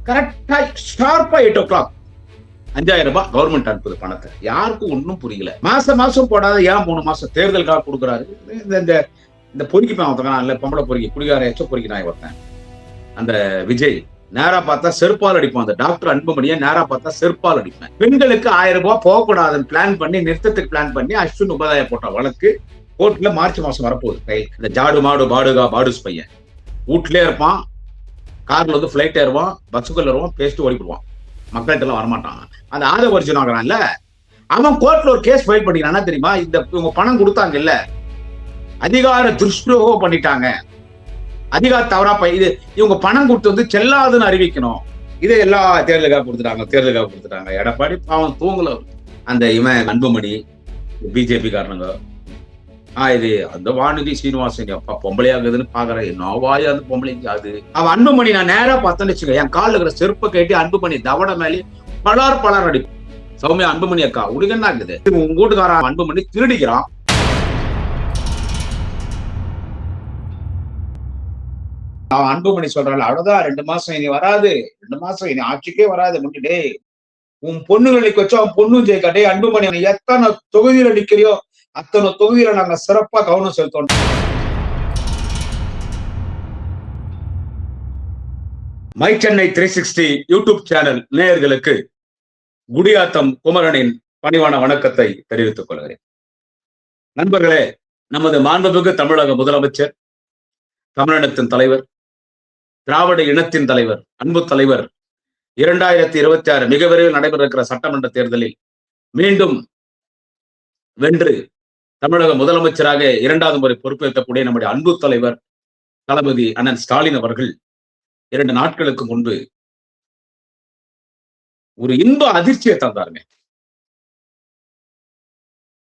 கரெக்டா ஷார்ப்பா 8 o'clock 5,000 ரூபாய் கவர்மெண்ட் அனுப்புது பணத்தை. யாருக்கும் ஒன்றும் புரியல. மாசம் போடாத ஏன் 3 மாசம் தேர்தலுக்காக கொடுக்குறாரு. இந்த இந்த பொறுக்கி ஒருத்தன் பொம்பளை பொறுக்கி குடிகார எச்ச பொறுக்கி நான் ஒருத்தன் அந்த விஜய் நேரா பார்த்தா செருப்பால் அடிப்பான். அந்த டாக்டர் அன்புமணியை நேரா பார்த்தா செருப்பால் அடிப்பேன். பெண்களுக்கு 1000 ரூபாய் போகக்கூடாதுன்னு பிளான் பண்ணி நிறுத்தத்துக்கு பிளான் பண்ணி அஸ்வின் உபாத்யாயா போட்ட வழக்கு கோர்ட்ல மார்ச் மாசம் வரப்போகுது. இந்த ஜாடு மாடு பாடுகா பாடுஸ் பையன் வீட்லயே இருப்பான். கார்ல வந்து பிளைட் ஏறுவான், பஸ்ஸுக்குள்ள ஏறுவான், பேசிட்டு ஓடிடுவான். மக்கள்கிட்ட எல்லாம் வரமாட்டான். அந்த ஆதவ அர்ஜுன் ஆகிறான்ல, அவன் கோர்ட்ல ஒரு கேஸ் ஃபைல் பண்ணிக்கிறானா தெரியுமா? இந்த இவங்க பணம் கொடுத்தாங்க இல்ல, அதிகார துஷ்பிரயோகம் பண்ணிட்டாங்க, அதிகார தவறா இது இவங்க பணம் கொடுத்து வந்து செல்லாதுன்னு அறிவிக்கணும். இதை எல்லா தேர்தலுக்காக கொடுத்துட்டாங்க. எடப்பாடி பாவம் தூங்கல. அந்த இவன் அன்புமணி பிஜேபி காரணங்க இது அந்த வானதி சீனிவாசன் அப்பா பொம்பளையாகுதுன்னு பாக்குறேன். என்ன வாயா அந்த பொம்பளைக்கு அது அவன் அன்புமணி நான் நேரா பார்த்தேன்னு வச்சுக்க, என் காலில் இருக்கிற செருப்பை கேட்டு அன்புமணி தவட மேலே பலார் அடிக்கும். சௌமியா அன்புமணி அக்கா உனக்கு என்ன ஆகுது? உங்க வீட்டுக்காரன் அன்புமணி திருடிக்கிறான். அவன் அன்புமணி சொல்றாள் அவ்வளவுதான் 2 மாசம் இனி வராது, 2 மாசம் இனி ஆட்சிக்கே வராது. முன்னே உன் பொண்ணுகளுக்கு வச்சு அவன் பொண்ணும் ஜெயிக்காட்டே அன்புமணி எத்தனை தொகுதியில் அடிக்கிறியோ அத்தனை தொகுதியில நாங்க சிறப்பா கவனம் செலுத்தோம். மை சென்னை 360 யூடியூப் சேனல் நேயர்களுக்கு குடியாத்தம் குமரனின் பணிவான வணக்கத்தை தெரிவித்துக் கொள்கிறேன். நண்பர்களே, நமது மாண்புமிகு தமிழக முதலமைச்சர், தமிழினத்தின் தலைவர், திராவிட இனத்தின் தலைவர், அன்பு தலைவர் 2026 மிக விரைவில் நடைபெற இருக்கிற சட்டமன்ற தேர்தலில் மீண்டும் வென்று தமிழக முதலமைச்சராக 2வது முறை பொறுப்பேற்கக்கூடிய நம்முடைய அன்பு தலைவர் தளபதி அண்ணன் ஸ்டாலின் அவர்கள் 2 நாட்களுக்கு முன்பு ஒரு இன்ப அதிர்ச்சியை தந்தாருங்க.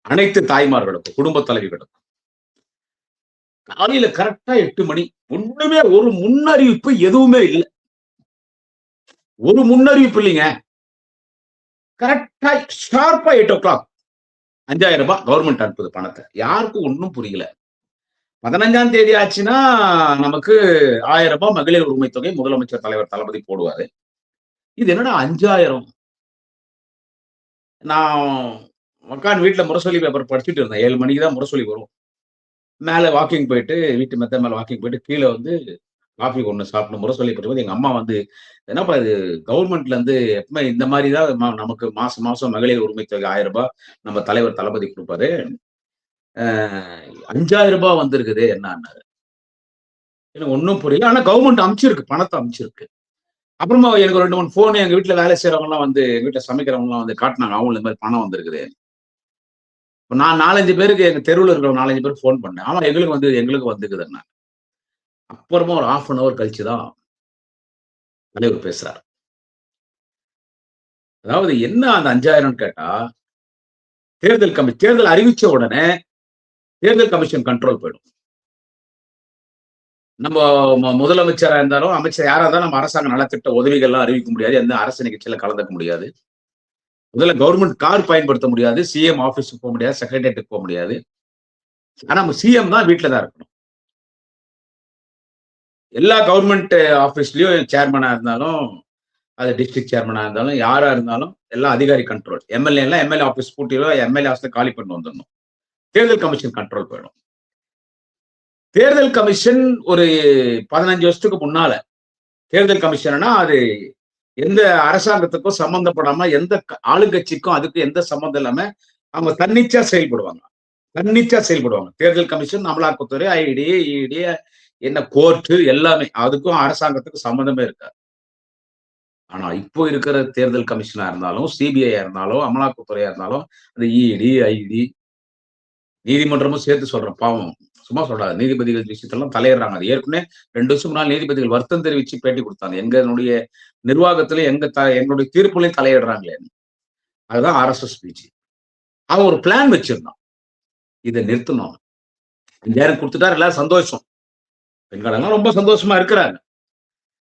அனைத்து தாய்மார்களுக்கும் குடும்ப தலைவிகளுக்கும் காலையில கரெக்டா 8 மணி. ஒண்ணுமே ஒரு முன்னறிவிப்பு எதுவுமே இல்லை. ஒரு முன்னறிவிப்பு இல்லைங்க. கரெக்டா ஷார்ப்பா 8 o'clock 5,000 ரூபாய் கவர்மெண்ட் அனுப்புது பணத்தை. யாருக்கும் ஒன்றும் புரியல. 15ஆம் தேதி ஆச்சுன்னா நமக்கு 1000 ரூபாய் மகளிர் உரிமை தொகை முதலமைச்சர் தலைவர் தளபதி போடுவாரு. இது என்னடா 5,000? நான் உட்காந்து வீட்டுல முரசொலி பேப்பர் படிச்சுட்டு இருந்தேன். 7 மணிக்கு தான் முரசொலி வரும். மேல வாக்கிங் போயிட்டு வீட்டு மெத்த மேல வாக்கிங் போயிட்டு கீழே வந்து காஃபி ஒண்ணு சாப்பிட்டு முரசொலி படிக்கும்போது எங்க அம்மா வந்து என்னப்பா இது கவர்மெண்ட்ல இருந்து எப்பவுமே இந்த மாதிரி தான் நமக்கு மாசம் மகளிர் உரிமை தொகை 1000 ரூபாய் நம்ம தலைவர் தளபதி கொடுப்பாரு, 5,000 ரூபாய் வந்திருக்குது என்னன்னாரு. எனக்கு ஒன்றும் புரியல. ஆனா கவர்மெண்ட் அமைச்சிருக்கு, பணத்தை அமைச்சிருக்கு. அப்புறமா எனக்கு 2-3 போன் எங்க வீட்டுல வேலை செய்யறவங்க எல்லாம் வந்து எங்க வீட்டுல சமைக்கிறவங்க எல்லாம் வந்து காட்டினாங்க, அவங்க இந்த மாதிரி பணம் வந்திருக்குது. நான் 4-5 பேருக்கு எங்க தெருவில் இருக்கிற 4-5 பேருக்கு போன் பண்ணேன். ஆமா எங்களுக்கு வந்துக்குதுன்னா. அப்புறமா ஒரு 1/2 an hour கழிச்சுதான் தலைவர் பேசுறாரு. அதாவது என்ன அந்த 5,000 கேட்டா, தேர்தல் அறிவிச்ச உடனே தேர்தல் கமிஷன் கண்ட்ரோல் போயிடும். நம்ம முதலமைச்சரா இருந்தாலும் அமைச்சர் யாரா இருந்தாலும் நம்ம அரசாங்க நலத்திட்ட உதவிகள்லாம் அறிவிக்க முடியாது, எந்த அரசு நிகழ்ச்சியில கலந்துக்க முடியாது, முதல்ல கவர்மெண்ட் கார் பயன்படுத்த முடியாது, சிஎம் ஆபீஸுக்கு போக முடியாது, செக்ரட்டரியேட்டுக்கு போக முடியாது. ஆனா நம்ம சிஎம் தான் வீட்டுல தான் இருக்கணும். எல்லா கவர்மெண்ட் ஆபீஸ்லயும் சேர்மனா இருந்தாலும், அது டிஸ்ட்ரிக்ட் சேர்மனா இருந்தாலும், யாரா இருந்தாலும் எல்லாம் அதிகாரி கண்ட்ரோல். எம்எல்ஏ ஆபீஸ் பூட்டிடும், எம்எல்ஏ ஆபீஸ்ல காலி பண்ணி வந்துடணும். தேர்தல் கமிஷன் கண்ட்ரோல் போயிடும். தேர்தல் கமிஷன் ஒரு 15 வருஷத்துக்கு முன்னால தேர்தல் கமிஷன்னா அது எந்த அரசாங்கத்துக்கும் சம்பந்தப்படாம, எந்த ஆளுங்கட்சிக்கும் அதுக்கு எந்த சம்பந்தம் இல்லாம அவங்க தன்னிச்சா செயல்படுவாங்க. தேர்தல் கமிஷன், அமலாக்கத்துறை, ஐடி, இடி, என்ன கோர்ட்டு எல்லாமே, அதுக்கும் அரசாங்கத்துக்கும் சம்பந்தமே இருக்காது. ஆனா இப்போ இருக்கிற தேர்தல் கமிஷனா இருந்தாலும், சிபிஐ இருந்தாலும், அமலாக்கத்துறையா இருந்தாலும், அந்த இடி, ஐடி, நீதிமன்றமும் சேர்த்து சொல்றேன், பாவம் சும்மா சொல்றாங்க, நீதிபதிகள் விஷயத்தெல்லாம் தலையிடுறாங்க. அது ஏற்கனவே 2 வருஷம் முன்னாள் நீதிபதிகள் வருத்தம் தெரிவிச்சு பேட்டி கொடுத்தாங்க. எங்களுடைய நிர்வாகத்துல எங்களுடைய தீர்ப்புலையும் தலையிடுறாங்களே. அதுதான் RSS பேச்சு. அவன் ஒரு பிளான் வச்சிருந்தான், இதை நிறுத்தணும். 5,000 கொடுத்துட்டாரு, எல்லாரும் சந்தோஷம், பெண்கள் எல்லாம் ரொம்ப சந்தோஷமா இருக்கிறாங்க.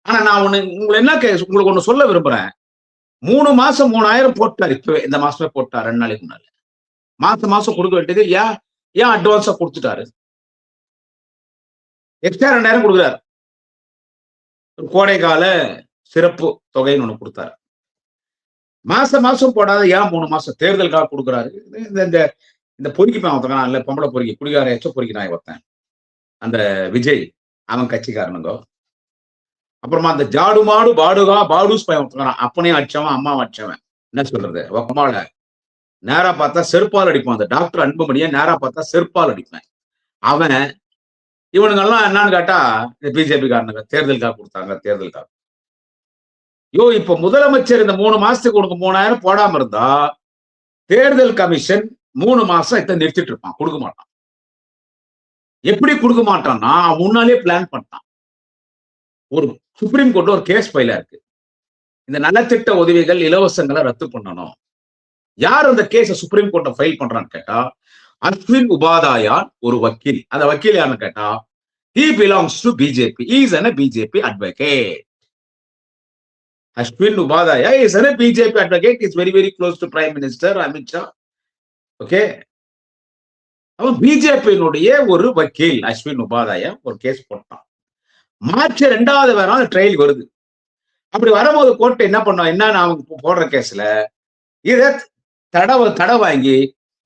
ஆனா நான் உங்களுக்கு ஒண்ணு சொல்ல விரும்புறேன். 3 மாசம் 3,000 போட்டார். இப்பவே இந்த மாசமே போட்டார், 2 நாளைக்கு முன்னால. மாசம் கொடுக்க வேண்டியது ஏன் அட்வான்ஸா கொடுத்துட்டாரு? எக்ஸ்ட்ரா 2,000 கொடுக்குறாரு. கோடைக்கால சிறப்பு தொகைன்னு ஒண்ணு கொடுத்தாரு. மாசம் மாசம் போடாத ஏன் 3 மாசம் தேர்தலுக்காக கொடுக்குறாரு. இந்த இந்த இந்த பொறுக்கி பையன் ஒருத்தன் இல்ல பொம்பளை பொறுக்கி குடிகார எச்ச பொறுக்கி நாய் ஒருத்தன். அந்த விஜய் அவன் கட்சிக்காரனுங்க. அப்புறமா அந்த ஜாடு மாடு பாடுகா பாடுஸ் பையன் ஒருத்தன் அப்பனையும் அடிச்சவன் அம்மாவும் அடிச்சவன். என்ன சொல்றது? ஒக்கமால நேரா பார்த்தா செருப்பால் அடிப்பான். அந்த டாக்டர் அன்புமணியை நேரா பார்த்தா செருப்பால் அடிப்பேன். அவன் இவனுங்கெல்லாம் என்னன்னு கேட்டா இந்த பிஜேபி காரனுங்க தேர்தலுக்காக கொடுத்தாங்க தேர்தலுக்காக. இப்ப முதலமைச்சர் இந்த 3 மாசத்துக்கு உனக்கு 3000 போடாம இருந்தா தேர்தல் கமிஷன் 3 மாசம் இதை நிறுத்திட்டு இருப்பான், கொடுக்க மாட்டான். எப்படி கொடுக்க மாட்டான்னா முன்னாலே பிளான் பண்ணிட்டான். ஒரு சுப்ரீம் கோர்ட்ல ஒரு கேஸ் ஃபைலா இருக்கு. இந்த நலத்திட்ட உதவிகள் இலவசங்களை ரத்து பண்ணணும். யார் அந்த கேஸ சுப்ரீம் கோர்ட்ல ஃபைல் பண்றான்னு கேட்டா அஸ்வின் உபாதாயான் ஒரு வக்கீல். அந்த வக்கீல் யாருன்னு கேட்டா he belongs to BJP. He is a BJP advocate. Ashwin Ubadaya is a BJP advocate. He is very, very close to Prime Minister Amit Shah. Okay. அவன் பிஜேபியினுடைய ஒரு வக்கீல் அஸ்வின் உபாதாயா ஒரு கேஸ் போட்டான். மார்ச் 2வது வாரம் அந்த ட்ரையல் வருது. அப்படி வரும்போது கோர்ட் என்ன பண்ணோம், என்ன அவங்க போடுற கேஸ்ல இதை தடை வாங்கி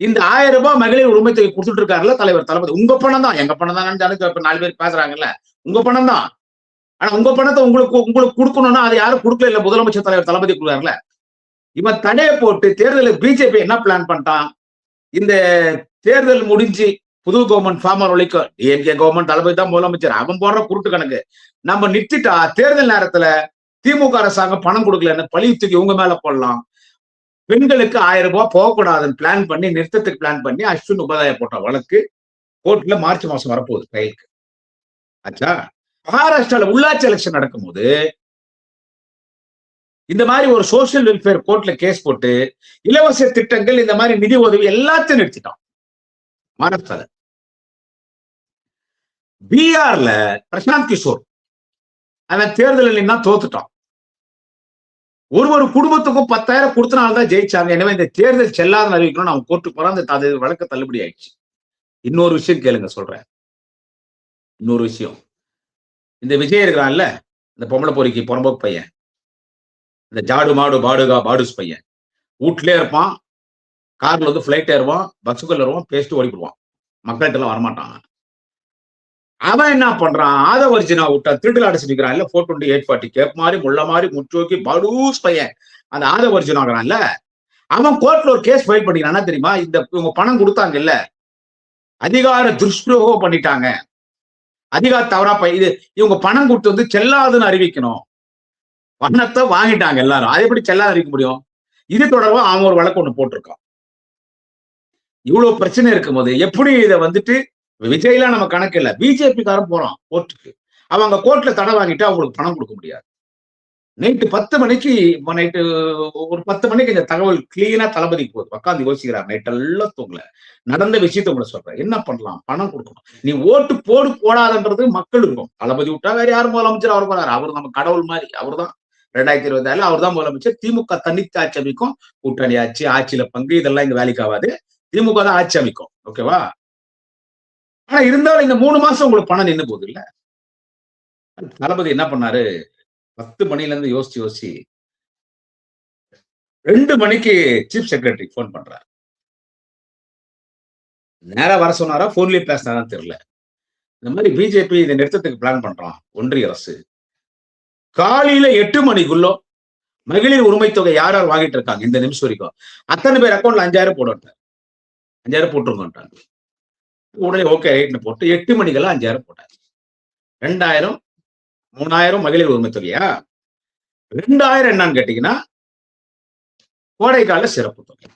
இந்த 1000 ரூபாய் மகளிர் உரிமை தொகை கொடுத்துட்டு இருக்காருல்ல தலைவர் தளபதி. உங்க பணம் தான், எங்க பணம் தான் 4 பேர் பேசுறாங்கல்ல, உங்க பணம் தான். ஆனா உங்க பணத்தை உங்களுக்கு கொடுக்கணும்னா அது யாரும் கொடுக்கல, இல்ல முதலமைச்சர் தலைவர் தளபதி கொடுக்குறாருல. இவன் தடையை போட்டு தேர்தலில் பிஜேபி என்ன பிளான் பண்ணிட்டான், இந்த தேர்தல் முடிஞ்சு புது கவர்மெண்ட் ஃபார்மர் ஒழிக்கும், டிஎம்கே கவர்மெண்ட் தளபதி தான் முதலமைச்சர், அவன் போடுற குருட்டு கணக்கு நம்ம நிறுத்திட்டா தேர்தல் நேரத்துல திமுக அரசாங்கம் பணம் கொடுக்கலன்னு பழி தூக்கி உங்க மேல போடலாம். பெண்களுக்கு 1000 ரூபாய் போகக்கூடாதுன்னு பிளான் பண்ணி நிறுத்தத்துக்கு பிளான் பண்ணி அஸ்வின் உபாதாயா போட்ட வழக்கு கோர்ட்ல மார்ச் மாசம் வரப்போகுது ட்ரையலுக்கு. ஆச்சா, மகாராஷ்டிரால உள்ளாட்சி எலெக்ஷன் நடக்கும்போது இந்த மாதிரி ஒரு சோசியல் வெல்ஃபேர் கோர்ட்ல கேஸ் போட்டு இலவச திட்டங்கள் இந்த மாதிரி நிதி உதவி எல்லாத்தையும் நிறுத்திட்டான் மகாராஷ்டிரால. பீகார்ல பிரசாந்த் கிஷோர் அவன் தேர்தலில் தான் தோத்துட்டான். ஒரு குடும்பத்துக்கும் 10,000 கொடுத்தனால்தான் ஜெயிச்சாங்க. எனவே இந்த தேர்தல் செல்லாத அறிவிக்கணும்னு அவன் கோர்ட்டுக்கு போறான். அந்த வழக்கு தள்ளுபடி ஆயிடுச்சு. இன்னொரு விஷயம் கேளுங்க சொல்றேன். இன்னொரு விஷயம், இந்த விஜய் இருக்கிறான்ல, இந்த பொம்பளை பொறுக்கி புறம்போக்கு பையன், இந்த ஜாடு மாடு பாடுகா பாடுஸ் பையன், வீட்லயே இருப்பான், கார்ல வந்து பிளைட் ஏறுவான், பஸ்ஸுக்குள்ள ஏறுவான், பேசிட்டு ஓடிடுவான், மக்கள்கிட்ட எல்லாம் வரமாட்டான். அவன் என்ன பண்றான், ஆதவர்ஜினா விட்டா திருட்டு அடைச்சு நிற்கிறான் இல்ல, 420 840 கேப் மாதிரி முள்ள மாதிரி முற்றோக்கி படூஸ் பையன் அந்த ஆதவர்ஜினாங்கிறான்ல, அவன் கோர்ட்ல ஒரு கேஸ் ஃபைல் பண்ணிக்கிறான். தெரியுமா, இந்த இவங்க பணம் கொடுத்தாங்க இல்ல, அதிகார துஷ்பிரயோகம் பண்ணிட்டாங்க, அதிகார தவறா இது இவங்க பணம் கொடுத்து வந்து செல்லாதுன்னு அறிவிக்கணும், பணத்தை வாங்கிட்டாங்க எல்லாரும், அதை எப்படி செல்லாது அறிவிக்க முடியும்? இது தொடர்பா அவன் ஒரு வழக்கு ஒண்ணு போட்டிருக்கான். இவ்வளவு பிரச்சனை இருக்கும் போது எப்படி இதை வந்துட்டு விஜய்லாம் நம்ம கணக்கு இல்ல, பிஜேபி காரன் போறான் கோர்ட்டுக்கு, அவங்க கோர்ட்ல தடை வாங்கிட்டு அவங்களுக்கு பணம் கொடுக்க முடியாது. நைட்டு 10 மணிக்கு நைட்டு ஒரு 10 மணிக்கு இந்த தகவல் கிளீனா தளபதிக்கு போகுது. உட்காந்து யோசிக்கிறார், நைட்டெல்லாம் தூங்கல, நடந்த விஷயத்த உங்களை சொல்றேன், என்ன பண்ணலாம், பணம் கொடுக்கணும், நீ ஓட்டு போடாதன்றது மக்கள் இருக்கும். தளபதி விட்டா வேற யாரும் முதலமைச்சர், அவர் போறாரு, அவர் நம்ம கடவுள் மாதிரி, அவர் தான் 2024 அவர் தான் முதலமைச்சர். திமுக தனித்து ஆட்சி அமைக்கும், கூட்டணி ஆட்சி, ஆட்சியில பங்கு இதெல்லாம் இங்க வேலைக்கு ஆகாது, திமுக தான் ஆட்சி அமைக்கும். ஓகேவா? ஆனா இருந்தாலும் இந்த 3 மாசம் உங்களுக்கு பணம் நின்று போகுது இல்ல. தளபதி என்ன பண்ணாரு, 10 மணில இருந்து யோசிச்சு 2 மணிக்கு சீஃப் செக்ரட்டரி போன் பண்றாரு. நேரா வர சொன்னாரா, போன்லயே பேசினாரான்னு தெரியல. இந்த மாதிரி பிஜேபி இதை நிறுத்தத்துக்கு பிளான் பண்றான் ஒன்றிய அரசு. காலையில 8 மணிக்குள்ள மகளிர் உரிமை தொகை யார் யார் வாங்கிட்டு இருக்காங்க இந்த நிமிஷம் வரைக்கும் அத்தனை பேர் அக்கௌண்ட்ல 5000 போட்டு 5000 போட்டுருங்கன்றாங்க. உடனே ஓகே ரைட்னு போட்டு 8 மணிக்கெல்லாம் 5000 போட்டாரு. 2000 3000 மகளிர் உரிமை தொகையா, 2000 என்னன்னு கேட்டீங்கன்னா கோடைக்கால சிறப்பு தொகை.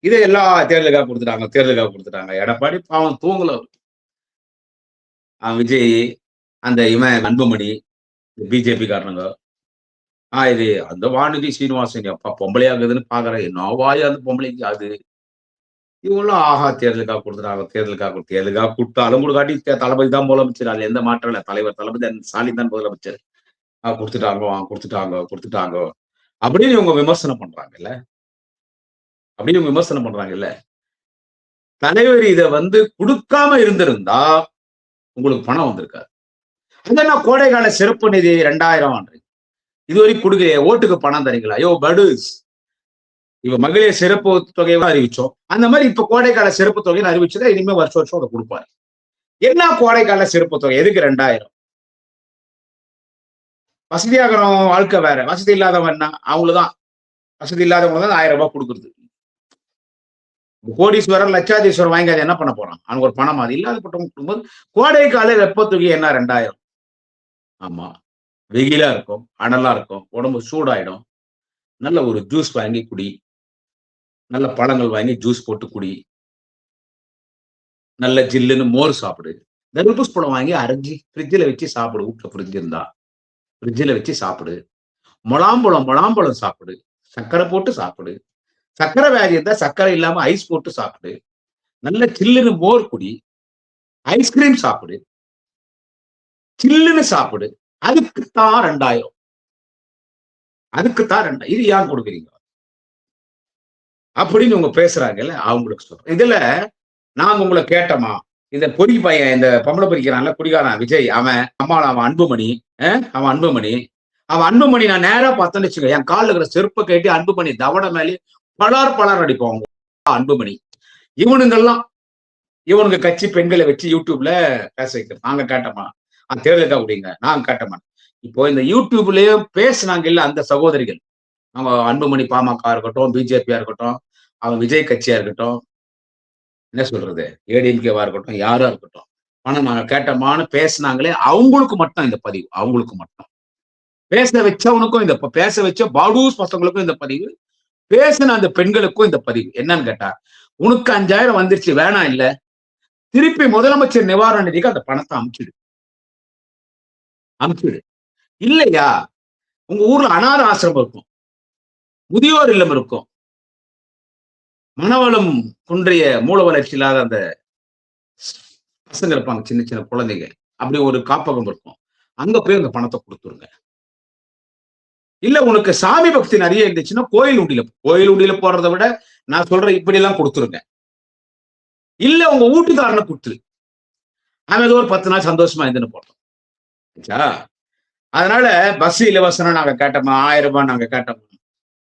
இதை எல்லா தேர்தலுக்காக கொடுத்துட்டாங்க. எடப்பாடி பாவம் தூங்கல, விஜய் அந்த இவன் அன்புமணி பிஜேபி காரணங்க இது அந்த வானதி சீனிவாசன் அப்பா பொம்பளையாகுதுன்னு பாக்குறேன், என்ன வாயா அந்த பொம்பளைக்கு அது, இவங்களும் ஆஹா தேர்தலுக்காக தேர்தலுக்காக கொடுத்தாலும் கொடுக்காட்டி தளபதி தான் முதலமைச்சர், அதுல எந்த மாற்றம் இல்லை, தலைவர் தளபதி ஸ்டாலின் தான் முதலமைச்சர், கொடுத்துட்டாங்க அப்படின்னு இவங்க விமர்சனம் பண்றாங்கல்ல. தலைவர் இதை வந்து கொடுக்காம இருந்திருந்தா உங்களுக்கு பணம் வந்திருக்காரு. அதெல்லாம் கோடைகால சிறப்பு நிதி 2000 இதுவரைக்கும் கொடுக்க ஓட்டுக்கு பணம் தரீங்களா? ஐயோ படுஸ், இப்ப மகளிர் சிறப்பு தொகையை அறிவிச்சோம். அந்த மாதிரி இப்ப கோடைக்கால சிறப்பு தொகைன்னு அறிவிச்சுதான் இனிமே வருஷம் வருஷம் அதை கொடுப்பாரு. என்ன கோடைக்கால சிறப்பு தொகை? எதுக்கு 2000? வசதியாகிறவன் வாழ்க்கை வேற, வசதி இல்லாதவன் என்ன? அவங்களுதான் வசதி இல்லாதவங்க தான் 1000 ரூபாய் கொடுக்குறது. கோடீஸ்வரர் லட்சாதீஸ்வரர் வாங்கி அதை என்ன பண்ண போறான்? அவனுக்கு ஒரு பணம் அது இல்லாதப்பட்டவங்க கொடுக்கும்போது கோடைக்கால வெப்ப தொகை என்ன 2000? ஆமா, வெயிலா இருக்கும், அனலா இருக்கும், உடம்பு சூடாயிடும். நல்ல ஒரு ஜூஸ் வாங்கி குடி, நல்ல பழங்கள் வாங்கி ஜூஸ் போட்டு குடி, நல்ல ஜில்லுன்னு மோர் சாப்பிடு, தர்பூஸ் பழம் வாங்கி அரைஞ்சி ஃப்ரிட்ஜில் வச்சு சாப்பிடு. வீட்டுல ஃப்ரிட்ஜ் இருந்தா ஃப்ரிட்ஜில் வச்சு சாப்பிடு. முலாம்பழம் சாப்பிடு, சர்க்கரை போட்டு சாப்பிடு. சர்க்கரை வியாதி இருந்தா சர்க்கரை இல்லாம ஐஸ் போட்டு சாப்பிடு. நல்ல சில்லுன்னு மோர் குடி, ஐஸ்கிரீம் சாப்பிடு, சில்லுன்னு சாப்பிடு. அதுக்குத்தான் 2000. அதுக்குத்தான் 2000. இது ஏன் கொடுக்குறீங்க அப்படின்னு இவங்க பேசுறாங்கல்ல, அவங்களுக்கு சொல்றேன். இதுல நாங்க உங்களை கேட்டோமா? இந்த பொறிக்கு பையன், இந்த பொம்பளை பொறிக்கிறான்ல குடிகாரன் விஜய், அவன் அன்புமணி, அவன் அன்புமணி நான் நேரா பார்த்தேன்னு வச்சுக்கோ, என் காலில் இருக்கிற செருப்பை கேட்டு அன்புமணி தவண மேலே பலார் அடிப்போம். அன்புமணி இவனுக்கு கட்சி பெண்களை வச்சு யூடியூப்ல பேச வைக்கிறோம். நாங்க கேட்டோமா? தேர்தலுக்காக விடுங்க, நாங்க கேட்டோமா? இப்போ இந்த யூடியூப்லயே பேசுனாங்க இல்ல அந்த சகோதரிகள், அவங்க அன்புமணி பாமக இருக்கட்டும், பிஜேபியா இருக்கட்டும், அவன் விஜய் கட்சியா இருக்கட்டும், என்ன சொல்றது, ஏடிஎம்கேவா இருக்கட்டும், யாரா இருக்கட்டும், ஆனா நாங்க கேட்டோமான்னு பேசினாங்களே, அவங்களுக்கு மட்டும் இந்த பதிவு, அவங்களுக்கு மட்டும். பேச வச்சவனுக்கும் இந்த பேச வச்ச பாடூஸ் பசங்களுக்கும் இந்த பதிவு, பேசின அந்த பெண்களுக்கும் இந்த பதிவு. என்னன்னு கேட்டா, உனக்கு 5000 வந்துருச்சு வேணாம் இல்ல, திருப்பி முதலமைச்சர் நிவாரண நிதிக்கு அந்த பணத்தை அமுச்சிடு. இல்லையா, உங்க ஊர்ல அனாத ஆசிரமம் இருக்கும், முதியோர் இல்லம் இருக்கும், மனவளம் குன்றிய மூல வளர்ச்சி இல்லாத அந்த பசங்க இருப்பாங்க, சின்ன சின்ன குழந்தைங்க, அப்படி ஒரு காப்பகம் இருக்கும், அங்க போய் அந்த பணத்தை கொடுத்துருங்க. இல்ல உனக்கு சாமி பக்தி நிறைய இருந்துச்சுன்னா கோயில் உண்டியில போறதை விட நான் சொல்றேன் இப்படி எல்லாம் கொடுத்துருங்க. இல்ல உங்க வீட்டுக்காரனை கொடுத்துரு, அவன் ஏதோ ஒரு 10 நாள் சந்தோஷமா இருந்துன்னு போட்டோம். அதனால பஸ் இலவசனம் நாங்க கேட்டோமா? 1000 ரூபாய் நாங்க கேட்டோம்.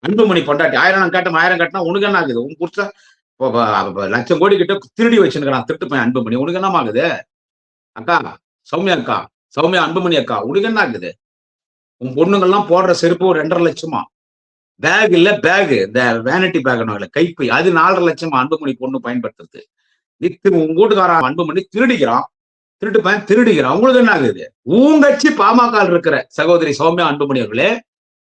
அன்புமணி பொண்டாட்டி 1000 நாங்க கேட்டோம். 1000 கட்டினா உனக்கு என்ன ஆகுது? உங்க புருஷன் 1,00,000 கோடி கிட்ட திருடி வச்சுருக்கான், திருட்டு பையன் அன்புமணி. உனக்கு என்ன ஆகுது? அக்கா சௌமியா அன்புமணி அக்கா, உனக்கு என்ன ஆகுது? உன் பொண்ணுங்கள்லாம் போடுற செருப்பு 2.5 லட்சமா? பேக் இல்ல, பேக் இந்த வேனிட்டி பேக் இல்ல, கைப்பை, அது 4.5 லட்சமா அன்புமணி பொண்ணு பயன்படுத்துறது. உங்க வீட்டுக்காரன் அன்புமணி திருடிக்கிறான், திருட்டு பையன் திருடிக்கிறான். உங்களுக்கு என்ன ஆகுது? உங்க கட்சி பாமக இருக்கிற சகோதரி சௌமியா அன்புமணி அவர்களே,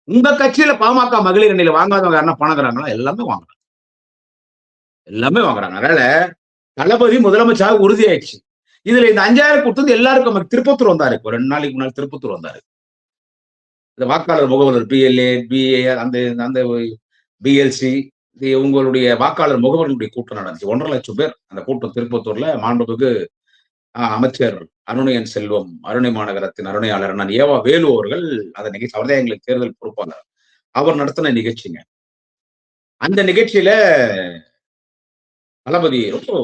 உங்க கட்சியில பாமக மகளிர் அணியில வாங்காதவங்க யாருன்னா பணங்கிறாங்களா? எல்லாமே வாங்குறாங்க. அதனால தளபதி முதலமைச்சராக உறுதியாயிடுச்சு. இதுல இந்த 5000 கொடுத்தது எல்லாருக்கும். திருப்பத்தூர் வந்தாரு, 2 நாளைக்கு முன்னாடி திருப்பத்தூர் வந்தாரு. இந்த வாக்காளர் முகவர்கள் பிஎல்ஏ, பிஏ, அந்த பிஎல்சி, உங்களுடைய வாக்காளர் முகவர்களுடைய கூட்டம் நடந்துச்சு. 1.5 லட்சம் பேர் அந்த கூட்டம் திருப்பத்தூர்ல. மாண்புமிகு அமைச்சர் அருணையன் செல்வம், அருணை மாநகரத்தின் அருணையாளர் நான் ஏவா வேலு அவர்கள் அந்த நிகழ்ச்சி, அவர்தான் எங்களுக்கு தேர்தல் பொறுப்பாளர், அவர் நடத்தின நிகழ்ச்சிங்க. அந்த நிகழ்ச்சியில தளபதி ரொம்ப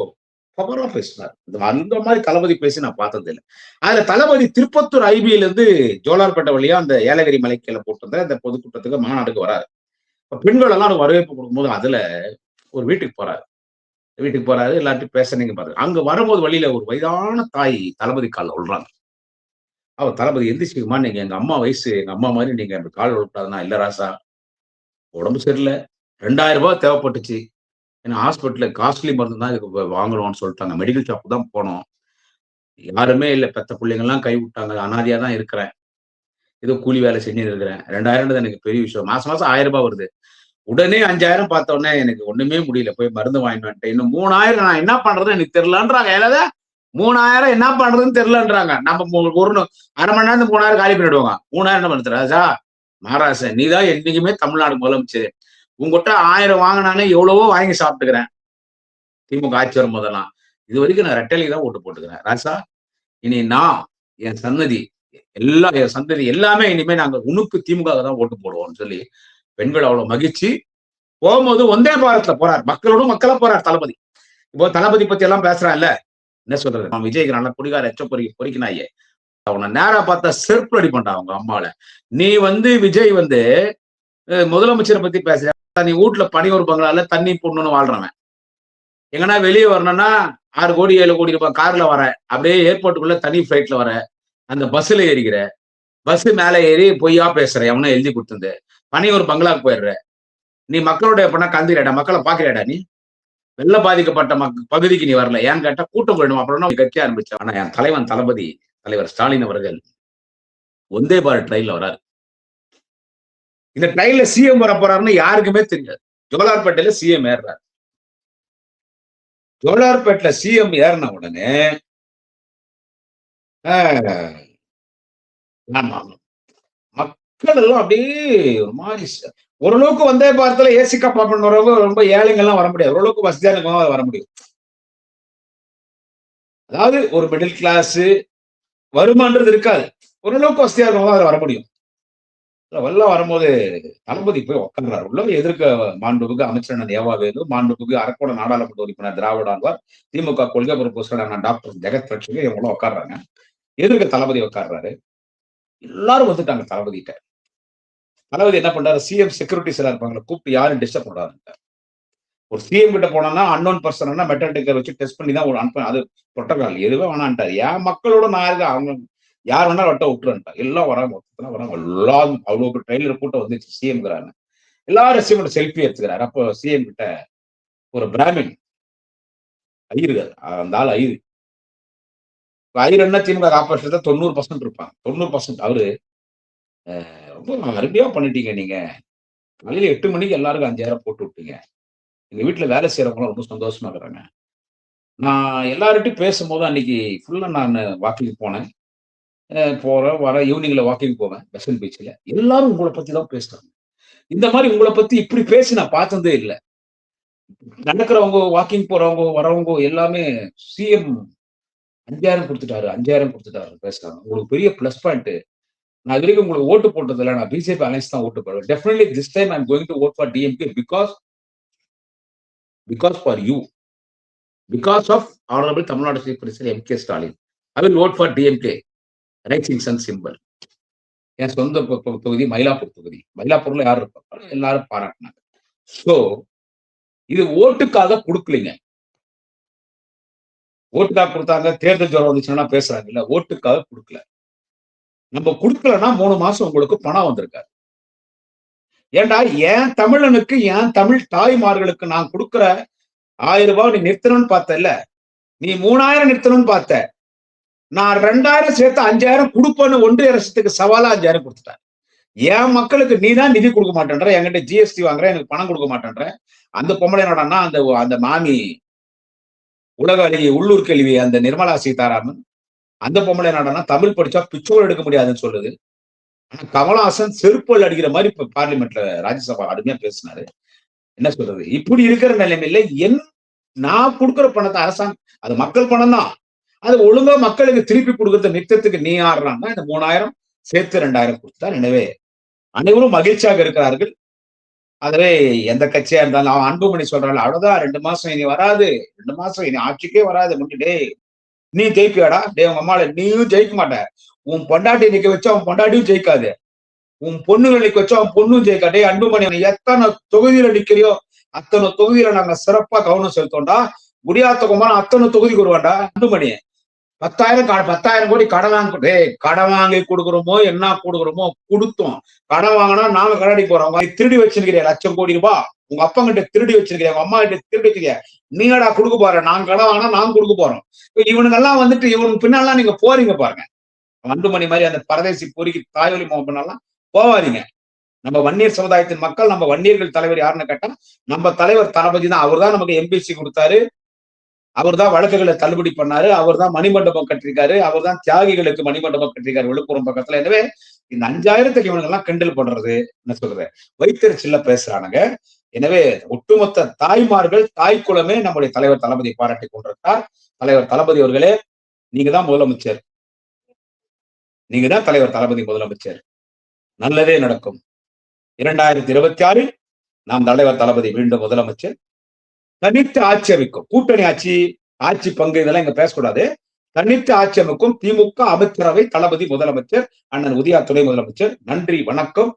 பவரா பேசினார். அந்த மாதிரி தளபதி பேசி நான் பார்த்தது இல்லை. அதுல தளபதி திருப்பத்தூர் ஐபியில இருந்து ஜோலார்பேட்டை வழியா அந்த ஏலகிரி மலைக்கீழ போட்டிருந்த அந்த பொதுக்கூட்டத்துக்கு மாநாடுக்கு வராரு. பெண்கள் எல்லாம் வரவேற்பு கொடுக்கும்போது அதுல ஒரு வீட்டுக்கு போறாரு, எல்லாத்தையும் பேசுறீங்க பாருங்க. அங்க வரும்போது வழியில ஒரு வயதான தாய் தளபதி காலில் விழுறாங்க. அவர் தளபதி எந்திரிச்சுக்குமா, நீங்க எங்க அம்மா வயசு, எங்க அம்மா மாதிரி நீங்க அந்த கால் விழுட்டாதுன்னா, இல்ல ராசா உடம்பு சரியில்லை, 2000 ரூபாய் தேவைப்பட்டுச்சு, ஏன்னா ஹாஸ்பிட்டல்ல காஸ்ட்லி மருந்து தான் இதுக்கு வாங்கணும்னு சொல்லிட்டாங்க. மெடிக்கல் ஷாப் தான் போனோம், யாருமே இல்லை, பெத்த பிள்ளைங்கள்லாம் கை விட்டாங்க, அனாதையா தான் இருக்கிறேன், ஏதோ கூலி வேலை செஞ்சுன்னு இருக்கிறேன். 2000 எனக்கு பெரிய விஷயம். மாசம் 1000 ரூபாய் வருது. உடனே 5000 பார்த்த உடனே எனக்கு ஒண்ணுமே முடியல, போய் மருந்து வாங்கிட்டு வந்துட்டேன். இன்னும் 3000 நான் என்ன பண்றதுன்னு எனக்கு தெரியலன்றாங்க. ஏதாவது 3000 என்ன பண்றதுன்னு தெரியலன்றாங்க. நம்ம ஒரு அரை மணி நேரம் 3000 காலி பண்ணிடுவாங்க. 3000 என்ன பண்ணுறது ராஜா? மகாராஜா நீதான் என்னைக்குமே தமிழ்நாடு முதலமைச்சர், உங்ககிட்ட 1000 வாங்கினானே எவ்வளவோ வாங்கி சாப்பிட்டுக்கிறேன். திமுக ஆட்சி வரும் போதெல்லாம் இது வரைக்கும் நான் ரெட்டலைக்கு தான் ஓட்டு போட்டுக்கிறேன் ராசா. இனி நான் என் சந்ததி எல்லாமே இனிமே நாங்க உனக்கு திமுக தான் ஓட்டு போடுவோம்னு சொல்லி பெண்கள் அவ்வளவு மகிழ்ச்சி. போகும்போது வந்தே பாரத்ல போறார், மக்களோடும் மக்களா போறார் தளபதி. இப்போ தளபதி பத்தி எல்லாம் பேசுறான் இல்ல, என்ன சொல்றது, விஜய்க்கு நல்ல குடிகார பொறிக்கினாயே, அவனை நேரா பார்த்தா செருப்பு அடி பண்றான் அவங்க அம்மால. நீ விஜய் முதலமைச்சரை பத்தி பேசுற, நீ வீட்டுல பனி ஒரு பங்களால தண்ணி போடணும்னு வாழ்றவன். எங்கன்னா வெளியே வரணும்னா 6 கோடி 7 கோடி ரூபாய் கார்ல வர, அப்படியே ஏர்போர்ட்டுக்குள்ள தனி பிளைட்ல வர, அந்த பஸ்ல ஏறிக்கிற, பஸ் மேல ஏறி பொய்யா பேசுற, எவனா எழுதி கொடுத்துருந்து பனி ஒரு பங்களாக்கு போயிடுற. நீ மக்களோட எப்படின்னா கந்திரடா, மக்களை பாக்குறடா, நீ வெள்ள பாதிக்கப்பட்ட பகுதிக்கு நீ வரல. ஏன்னு கேட்டா கூட்டம் போயிடும். அப்புறம் கட்சி ஆரம்பிச்ச. ஆனா என் தலைவன் தளபதி தலைவர் ஸ்டாலின் அவர்கள் வந்தே பாரத் ட்ரெயின்ல வராரு. இந்த ட்ரெயின்ல சிஎம் வர போறாருன்னு யாருக்குமே தெரியாது. ஜோலார்பேட்டையில சிஎம் ஏறாரு. ஜோலார்பேட்ல சிஎம் ஏறின உடனே மக்கள் எல்லாம் அப்படியே ஒரு மாதிரி ஓரளவுக்கு வந்தே பாரத்ல ஏசி கம்பார்ட்மெண்ட் வரவங்க ரொம்ப ஏழைங்க எல்லாம் வர முடியாது. ஓரளவுக்கு வசதியான வர முடியும். அதாவது ஒரு மிடில் கிளாஸ் வருமானது இருக்காது. ஓரளவுக்கு வசதியா இருக்கவங்க வர முடியும். வெள்ளம் வரும்போது தளபதி போய் உட்கார்றாரு. உள்ள எதிர்க்க மாண்புமிகு அமைச்சர் ஏவாவேலு, மாண்புமிகு அரக்கோண நாடாளுமன்ற உறுப்பினர் திராவிட ஆழ்வார், திமுக கொள்கை பொறுப்பு செயலாளர் டாக்டர் ஜெகத் ரட்சகி இவங்களும் உட்கார்றாங்க. எதிர்க்க தளபதி உட்கார்றாரு. எல்லாரும் வந்துட்டாங்க தளபதிட்ட. தளபதி என்ன பண்றாரு, சிஎம் செக்யூரிட்டிஸ் எல்லாம் இருப்பாங்க, கூப்பிட்டு யாரும் டிஸ்டர்ப் பண்றாரு. ஒரு சிஎம் கிட்ட போனோம்னா அன்னோன் பர்சன் மெட்டல் டேக்கர் வச்சு டெஸ்ட் பண்ணி தான் அனுப்ப, அது புரோட்டோகால் எதுவே வேணான்ட்டாரு. என் மக்களோட நான் இருக்க, அவங்க யார் வேணாலும் வட்ட விட்டுருன்ட்டா. எல்லாம் வராங்க, மொத்தத்துல வராங்க. எல்லாம் அவ்வளவு ட்ரெயிலர் கூட்டம் வந்துச்சு. சிஎம் எல்லாரும் சிஎம் செல்ஃபி எடுத்துக்கிறாரு. அப்போ சிஎம் கிட்ட ஒரு பிராமின் ஐயரு, அந்த ஆள் ஐயரு என்ன திமுக ஆப்போசிட்ல 90% இருப்பாங்க. 90% அவரு ரொம்ப அருமையா பண்ணிட்டீங்க நீங்க. காலையில 8 மணிக்கு எல்லாருக்கும் 5000 போட்டு விட்டீங்க. எங்க வீட்டுல வேலை செய்யறவங்களும் ரொம்ப சந்தோஷமா இருக்கிறாங்க. நான் எல்லார்கிட்டையும் பேசும்போது அன்னைக்கு ஃபுல்லா நான் வாக்கிங் போனேன். போறேன் வர, ஈவினிங்ல வாக்கிங் போவேன் பெசன்ட் பீச்ல. எல்லாரும் உங்களை பத்தி தான் பேசுறாங்க. இந்த மாதிரி உங்களை பத்தி இப்படி பேசி நான் பார்த்ததே இல்லை. நடக்கிறவங்க, வாக்கிங் போறவங்க வரவங்க எல்லாமே சிஎம் 5000 கொடுத்துட்டாரு, 5000 கொடுத்துட்டாரு பேசுறாங்க. உங்களுக்கு பெரிய பிளஸ் பாயிண்ட். நான் இது வரைக்கும் உங்களுக்கு ஓட்டு போட்டது இல்லை. நான் பிஜேபி அலைன்ஸ் தான் ஓட்டு போடுவேன். Definitely this time I am going to vote for DMK because for you, because of honorable Tamilnadu Chief Minister M.K. Stalin. I will vote for DMK. Rising sun symbol. என் சொந்த தொகுதி மயிலாப்பூர் தொகுதி. மயிலாப்பூர்ல யார் இருப்பாங்க, எல்லாரும் பாராட்டினாங்க. சோ இது ஓட்டுக்காக கொடுக்கலீங்க. ஓட்டுக்காக கொடுத்தாங்க, தேர்தல் ஜோரம் வந்துச்சுன்னா பேசுறாங்க இல்ல, ஓட்டுக்காக கொடுக்கல. நம்ம கொடுக்கலன்னா 3 மாசம் உங்களுக்கு பணம் வந்திருக்காரு. ஏண்டா என் தமிழனுக்கு, என் தமிழ் தாய்மார்களுக்கு நான் கொடுக்குற 1000 ரூபாய் நீ நிறுத்தணும்னு பார்த்த இல்ல, நீ 3000 நிறுத்தணும்னு பார்த்த. நான் 2000 சேர்த்து 5000 கொடுப்பேன்னு ஒன்றிய அரசுக்கு சவாலா 5000 கொடுத்துட்டேன். என் மக்களுக்கு நீ தான் நிதி கொடுக்க மாட்டேன்ற, என்கிட்ட ஜிஎஸ்டி வாங்குற, எனக்கு பணம் கொடுக்க மாட்டேன்ற. அந்த பொம்பளை என்னடான்னா, அந்த மாமி உலக அழகி உள்ளூர் கேள்வி அந்த நிர்மலா சீதாராமன், அந்த பொம்பளை என்னடான்னா தமிழ் படிச்சா பிச்சோடு எடுக்க முடியாதுன்னு சொல்லுது. ஆனா கமலஹாசன் செருப்பல் அடிக்கிற மாதிரி இப்ப பார்லிமெண்ட்ல ராஜ்யசபா அருமையா பேசினாரு. என்ன சொல்றது, இப்படி இருக்கிற நிலைமையில நான் கொடுக்குற பணத்தை அரசாங்கம், அது மக்கள் பணம் தான், அது ஒழுங்கா மக்களுக்கு திருப்பி கொடுக்கறத நிறுத்தத்துக்கு நீ ஆடுறான்னா இந்த 3000 சேர்த்து 2000 கொடுத்தார். எனவே அனைவரும் மகிழ்ச்சியாக இருக்கிறார்கள். அதுவே எந்த கட்சியா இருந்தாலும் அவன் அன்புமணி சொல்றாள், அவ்வளவுதான் 2 மாசம் இனி வராது, 2 மாசம் இனி ஆட்சிக்கே வராது. முன்னே நீ ஜெயிப்பியாடா? டே உங்க அம்மால நீயும் ஜெயிக்க மாட்ட. உன் பொண்டாட்டி நிக்க வச்சா அவன் பொண்டாட்டியும் ஜெயிக்காது. உன் பொண்ணுகளை நிக்க வச்சா அவன் பொண்ணும் ஜெயிக்காதே. அன்புமணி எத்தனை தொகுதியில நிக்கிறியோ அத்தனை தொகுதியில நாங்க சிறப்பா கவனம் செலுத்தோம்டா. முடியாத குமாரம் அத்தனை தொகுதிக்கு வருவாண்டா. அன்புமணி 10,000 கோடி கடன் வாங்க, கடன் வாங்கி கொடுக்குறோமோ என்ன கொடுக்குறோமோ கொடுத்தோம். கடன் வாங்கினா நாங்க கடடி போறோம். திருடி வச்சிருக்கிறியா 1,00,000 கோடி ரூபாய்? உங்க அப்பா கிட்ட திருடி வச்சிருக்கியா, உங்க அம்மா கிட்ட திருடி வச்சிருக்கியா? நீங்கடா கொடுக்க போற? நாங்க கடன் வாங்கினா நாங்க கொடுக்க போறோம். இவனுங்கெல்லாம் இவனுக்கு பின்னாலாம் நீங்க போறீங்க பாருங்க. அன்புமணி மாதிரி அந்த பரதேசி பொறிக்கு தாய்வழி பண்ணலாம் போவாதீங்க. நம்ம வன்னியர் சமுதாயத்தின் மக்கள், நம்ம வன்னியர்கள் தலைவர் யாருன்னு கேட்டா நம்ம தலைவர் தளபதி தான். அவர் தான் நமக்கு எம்பிசி கொடுத்தாரு, அவர் தான் வழக்குகளை தள்ளுபடி பண்ணாரு, அவர் தான் மணிமண்டபம் கட்டிருக்காரு, அவர் தான் தியாகிகளுக்கு மணிமண்டபம் கட்டிருக்காரு விழுப்புரம் பக்கத்துல. எனவே இந்த 5000க்கு இவனுங்கெல்லாம் கிண்டல் பண்றது என்ன சொல்றது, வைத்தறிச்சல்ல பேசுறானுங்க. எனவே ஒட்டுமொத்த தாய்மார்கள், தாய் குலமே நம்முடைய தலைவர் தளபதி பாராட்டி கொண்டிருக்கார். தலைவர் தளபதி அவர்களே, நீங்க தான் முதலமைச்சர், நீங்க தான் தலைவர் தளபதி முதலமைச்சர். நல்லதே நடக்கும். 2026 நாம் தலைவர் தளபதி மீண்டும் முதலமைச்சர். தனித்து ஆட்சி அமைக்கும். கூட்டணி ஆட்சி, ஆட்சி பங்கு இதெல்லாம் இங்க பேசக்கூடாது. தன்னிட்டு ஆட்சி அமைக்கும் திமுக அமைச்சரவை, தளபதி முதலமைச்சர், அண்ணன் உதயா துணை முதலமைச்சர். நன்றி, வணக்கம்.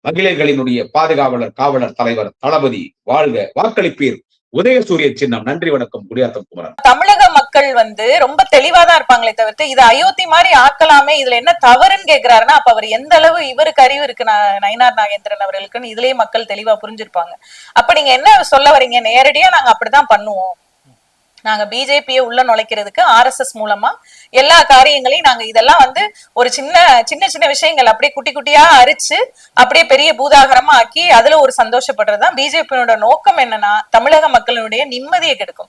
மகளிர்களினுடைய பாதுகாவலர், காவலர் தலைவர் தளபதி வாழ்க. வாக்களிப்பீர் உதயசூரிய சின்னம். நன்றி, வணக்கம். குடியாத்தம் குமரன். தமிழக மக்கள் ரொம்ப தெளிவாதான் இருப்பாங்களே தவிர்த்து இதை அயோத்தி மாதிரி ஆக்கலாமே, இதுல என்ன தவறுன்னு கேக்குறாருன்னா அப்ப அவர் எந்த அளவு இவருக்கு அறிவு இருக்கு நயினார் நாகேந்திரன் அவர்களுக்குன்னு இதுலயே மக்கள் தெளிவா புரிஞ்சிருப்பாங்க. அப்ப நீங்க என்ன சொல்ல வரீங்க? நேரடியா நாங்க அப்படிதான் பண்ணுவோம், நாங்க பிஜேபியை உள்ள நுழைக்கிறதுக்கு RSS மூலமா எல்லா காரியங்களையும் நாங்க இதெல்லாம் ஒரு சின்ன சின்ன சின்ன விஷயங்கள் அப்படியே குட்டி குட்டியா அரிச்சு அப்படியே பெரிய பூதாகரமா ஆக்கி அதுல ஒரு சந்தோஷப்படுறதுதான் பிஜேபியோட நோக்கம். என்னன்னா தமிழக மக்களுடைய நிம்மதியை கெடுக்கும்.